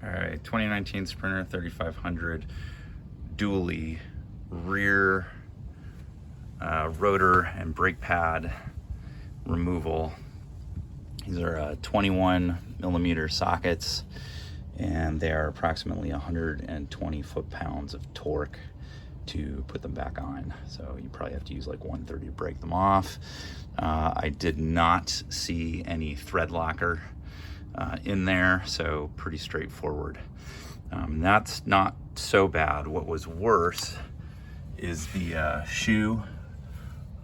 All right, 2019 Sprinter 3500 dually rear rotor and brake pad removal. These are 21 millimeter sockets, and they are approximately 120 foot-pounds of torque to put them back on. So you probably have to use like 130 to break them off. I did not see any thread locker in there, so pretty straightforward. That's not so bad. What was worse is the shoe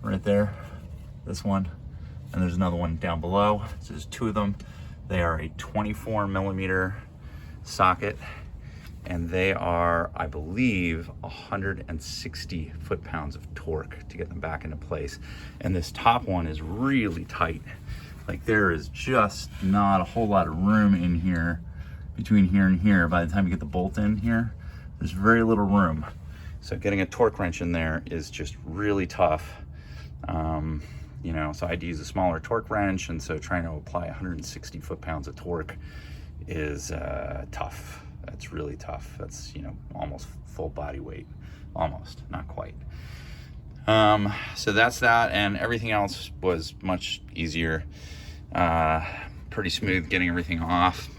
right there, this one, and there's another one down below. So there's two of them. They are a 24 millimeter socket, and they are, I believe, 160 foot-pounds of torque to get them back into place. And this top one is really tight. Like, there is just not a whole lot of room in here between here and here. By the time you get the bolt in here, there's very little room. So getting a torque wrench in there is just really tough. You know, so I had to use a smaller torque wrench, and so trying to apply 160 foot-pounds of torque is tough. That's really tough. That's, you know, almost full body weight. Almost, not quite. So that's that, and everything else was much easier. Pretty smooth getting everything off.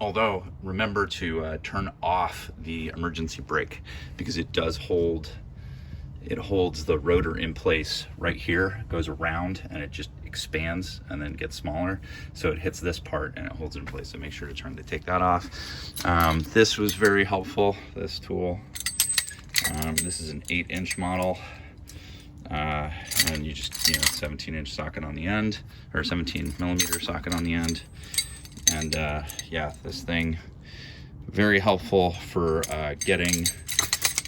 Although, remember to turn off the emergency brake, because it does hold, it holds the rotor in place right here. It goes around and it just expands and then gets smaller. So it hits this part and it holds it in place. So make sure to take that off. This was very helpful, this tool. This is an 8-inch model. And you just, you know, 17-inch socket on the end, or 17 millimeter socket on the end. And yeah, this thing, very helpful for getting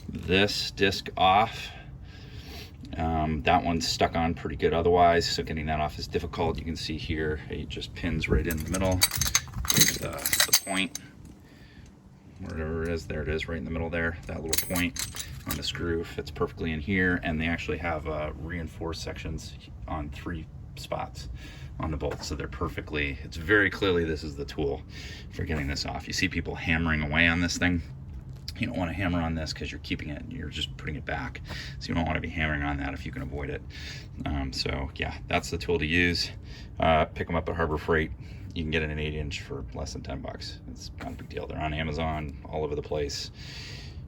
this disc off. That one's stuck on pretty good otherwise, so getting that off is difficult. You can see here, it just pins right in the middle. There's the point, wherever it is, there it is, right in the middle there. That little point on the screw fits perfectly in here, and they actually have reinforced sections on 3 spots on the bolt, so they're perfectly, it's very clearly this is the tool for getting this off. You see people hammering away on this thing. You don't want to hammer on this because you're keeping it, you're just putting it back. So you don't want to be hammering on that if you can avoid it. So yeah, that's the tool to use. Pick them up at Harbor Freight. You can get an 8-inch for less than 10 bucks. It's not a big deal. They're on Amazon, all over the place.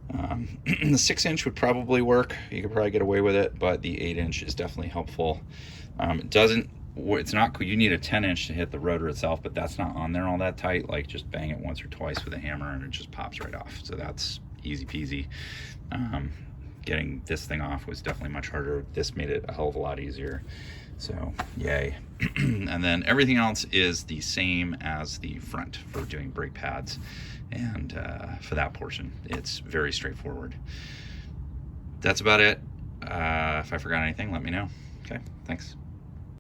The 6-inch would probably work. You could probably get away with it, but the 8-inch is definitely helpful. It's not, you need a 10-inch to hit the rotor itself, but that's not on there all that tight. Like, just bang it once or twice with a hammer and it just pops right off. So that's easy peasy. Getting this thing off was definitely much harder. This made it a hell of a lot easier. So yay. And then everything else is the same as the front for doing brake pads. And for that portion, it's very straightforward. That's about it. If I forgot anything, let me know. Okay, thanks.